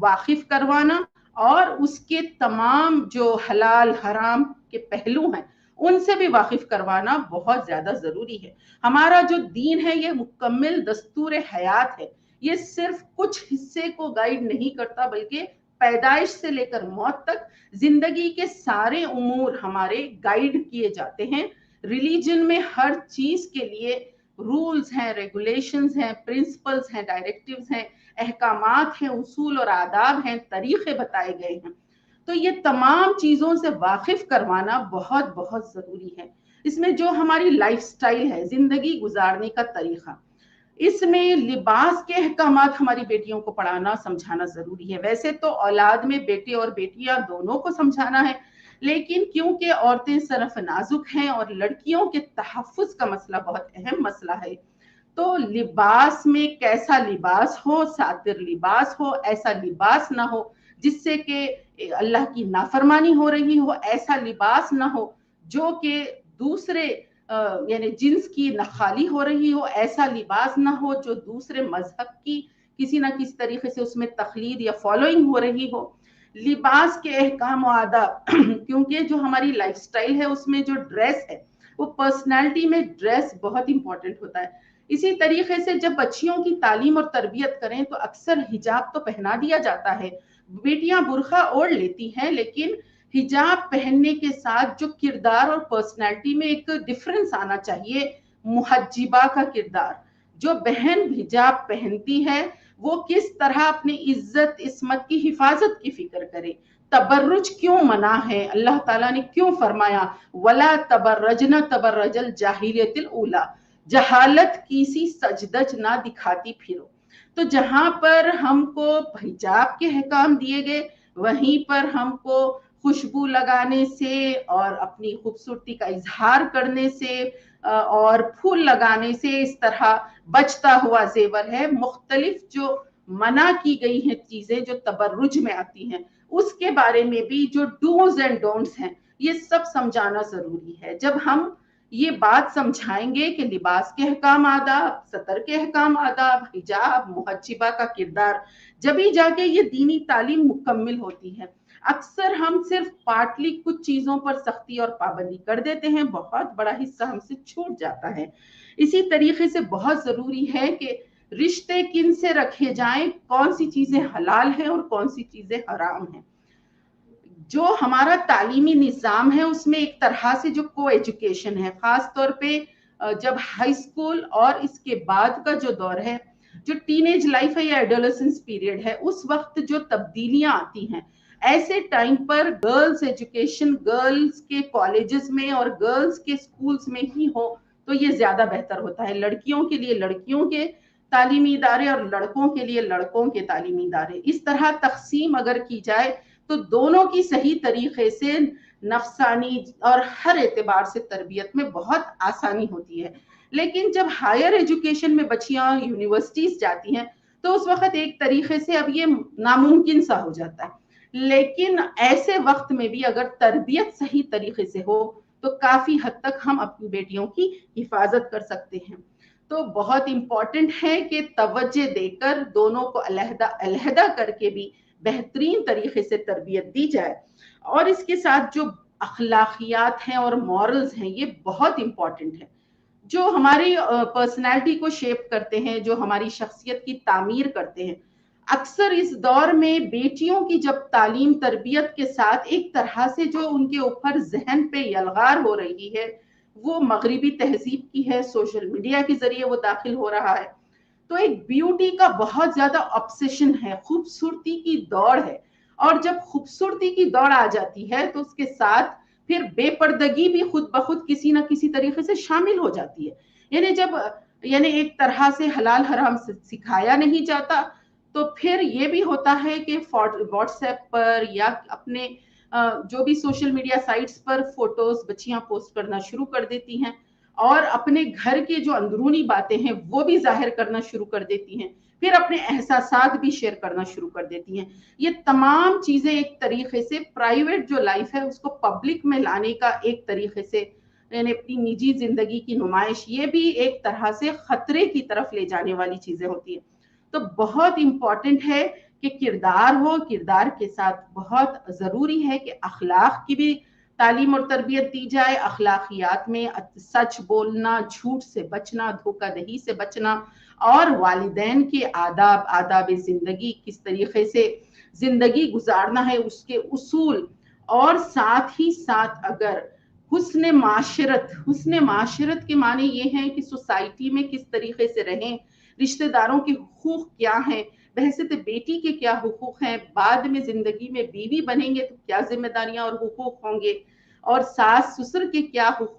واقف کروانا اور اس کے تمام جو حلال حرام کے پہلو ہیں ان سے بھی واقف کروانا بہت زیادہ ضروری ہے. ہمارا جو دین ہے یہ مکمل دستور حیات ہے. یہ صرف کچھ حصے کو گائیڈ نہیں کرتا بلکہ پیدائش سے لے کر موت تک زندگی کے سارے امور ہمارے گائیڈ کیے جاتے ہیں. ریلیجن میں ہر چیز کے لیے رولز ہیں، ریگولیشنز ہیں، پرنسپلز ہیں، ڈائریکٹیوز ہیں، احکامات ہیں، اصول اور آداب ہیں، طریقے بتائے گئے ہیں. تو یہ تمام چیزوں سے واقف کروانا بہت بہت ضروری ہے. اس میں جو ہماری لائف سٹائل ہے، زندگی گزارنے کا طریقہ، اس میں لباس کے احکامات ہماری بیٹیوں کو پڑھانا سمجھانا ضروری ہے. ویسے تو اولاد میں بیٹے اور بیٹیاں دونوں کو سمجھانا ہے، لیکن کیونکہ عورتیں صرف نازک ہیں اور لڑکیوں کے تحفظ کا مسئلہ بہت اہم مسئلہ ہے، تو لباس میں کیسا لباس ہو، ساتر لباس ہو، ایسا لباس نہ ہو جس سے کہ اللہ کی نافرمانی ہو رہی ہو، ایسا لباس نہ ہو جو کہ دوسرے یعنی جنس کی نخالی ہو رہی ہو، ایسا لباس نہ ہو جو دوسرے مذہب کی کسی نہ کسی طریقے سے اس میں تقلید یا فالوئنگ ہو رہی ہو. لباس کے احکام و آداب کیونکہ جو ہماری لائف سٹائل ہے اس میں جو ڈریس ہے وہ پرسنالٹی میں ڈریس بہت امپورٹنٹ ہوتا ہے. اسی طریقے سے جب بچیوں کی تعلیم اور تربیت کریں تو اکثر حجاب تو پہنا دیا جاتا ہے، بیٹیاں برقع اوڑھ لیتی ہیں، لیکن حجاب پہننے کے ساتھ جو کردار اور پرسنالٹی میں ایک ڈفرنس آنا چاہیے. محجبہ کا کردار، جو بہن حجاب پہنتی ہے وہ کس طرح اپنی عزت عصمت کی حفاظت کی فکر کرے. تبرج کیوں منع ہے؟ اللہ تعالیٰ نے کیوں فرمایا وَلَا تَبَرَّجْنَ تَبَرَّجَ الْجَاهِلِيَّةِ الْأُولَىٰ، جہالت کسی سجدج نہ دکھاتی پھرو. تو جہاں پر ہم کو حجاب کے احکام دیے گئے وہیں پر ہم کو خوشبو لگانے سے اور اپنی خوبصورتی کا اظہار کرنے سے اور پھول لگانے سے اس طرح بچتا ہوا زیور ہے. مختلف جو منع کی گئی ہیں چیزیں جو تبرج میں آتی ہیں اس کے بارے میں بھی جو ڈوز اینڈ ڈونٹس ہیں یہ سب سمجھانا ضروری ہے. جب ہم یہ بات سمجھائیں گے کہ لباس کے احکام آداب، سطر کے احکام آداب، حجاب، محجبہ کا کردار، جبھی جا کے یہ دینی تعلیم مکمل ہوتی ہے. اکثر ہم صرف پارٹلی کچھ چیزوں پر سختی اور پابندی کر دیتے ہیں، بہت بڑا حصہ ہم سے چھوٹ جاتا ہے. اسی طریقے سے بہت ضروری ہے کہ رشتے کن سے رکھے جائیں، کون سی چیزیں حلال ہیں اور کون سی چیزیں حرام ہیں. جو ہمارا تعلیمی نظام ہے اس میں ایک طرح سے جو کو ایجوکیشن ہے، خاص طور پہ جب ہائی اسکول اور اس کے بعد کا جو دور ہے، جو ٹین ایج لائف ہے یا ایڈولسنس پیریڈ ہے، اس وقت جو تبدیلیاں آتی ہیں ایسے ٹائم پر گرلز ایجوکیشن گرلز کے کالجز میں اور گرلز کے اسکولز میں ہی ہو تو یہ زیادہ بہتر ہوتا ہے. لڑکیوں کے لیے لڑکیوں کے تعلیمی ادارے اور لڑکوں کے لیے لڑکوں کے تعلیمی ادارے، اس طرح تقسیم اگر کی جائے تو دونوں کی صحیح طریقے سے نفسانی اور ہر اعتبار سے تربیت میں بہت آسانی ہوتی ہے. لیکن جب ہائر ایجوکیشن میں بچیاں یونیورسٹیز جاتی ہیں تو اس وقت ایک طریقے سے اب یہ ناممکن سا ہو جاتا ہے. لیکن ایسے وقت میں بھی اگر تربیت صحیح طریقے سے ہو تو کافی حد تک ہم اپنی بیٹیوں کی حفاظت کر سکتے ہیں. تو بہت امپورٹنٹ ہے کہ توجہ دے کر دونوں کو علیحدہ علیحدہ کر کے بھی بہترین طریقے سے تربیت دی جائے. اور اس کے ساتھ جو اخلاقیات ہیں اور مورلز ہیں یہ بہت امپورٹنٹ ہے، جو ہماری پرسنالٹی کو شیپ کرتے ہیں، جو ہماری شخصیت کی تعمیر کرتے ہیں. اکثر اس دور میں بیٹیوں کی جب تعلیم تربیت کے ساتھ ایک طرح سے جو ان کے اوپر ذہن پہ یلغار ہو رہی ہے وہ مغربی تہذیب کی ہے، سوشل میڈیا کے ذریعے وہ داخل ہو رہا ہے. تو ایک بیوٹی کا بہت زیادہ آبسیشن ہے، خوبصورتی کی دوڑ ہے، اور جب خوبصورتی کی دوڑ آ جاتی ہے تو اس کے ساتھ پھر بے پردگی بھی خود بخود کسی نہ کسی طریقے سے شامل ہو جاتی ہے. یعنی جب ایک طرح سے حلال حرام سکھایا نہیں جاتا تو پھر یہ بھی ہوتا ہے کہ واٹس ایپ پر یا اپنے جو بھی سوشل میڈیا سائٹس پر فوٹوز بچیاں پوسٹ کرنا شروع کر دیتی ہیں اور اپنے گھر کے جو اندرونی باتیں ہیں وہ بھی ظاہر کرنا شروع کر دیتی ہیں، پھر اپنے احساسات بھی شیئر کرنا شروع کر دیتی ہیں. یہ تمام چیزیں ایک طریقے سے پرائیویٹ جو لائف ہے اس کو پبلک میں لانے کا ایک طریقے سے یعنی اپنی نجی زندگی کی نمائش، یہ بھی ایک طرح سے خطرے کی طرف لے جانے والی چیزیں ہوتی ہیں. تو بہت امپورٹنٹ ہے کہ کردار ہو، کردار کے ساتھ بہت ضروری ہے کہ اخلاق کی بھی تعلیم اور تربیت دی جائے، اخلاقیات میں سچ بولنا، جھوٹ سے بچنا، دھوکہ دہی سے بچنا، اور والدین کے آداب زندگی، کس طریقے سے زندگی گزارنا ہے اس کے اصول، اور ساتھ ہی ساتھ اگر حسن معاشرت کے معنی یہ ہیں کہ سوسائٹی میں کس طریقے سے رہیں، رشتہ داروں کے حقوق کیا ہیں، بحیثیت بیٹی کے کیا حقوق ہیں، بعد میں زندگی میں بیوی بنیں گے تو کیا ذمہ داریاں اور حقوق ہوں گے، اور ساس سسر کے کیا حقوق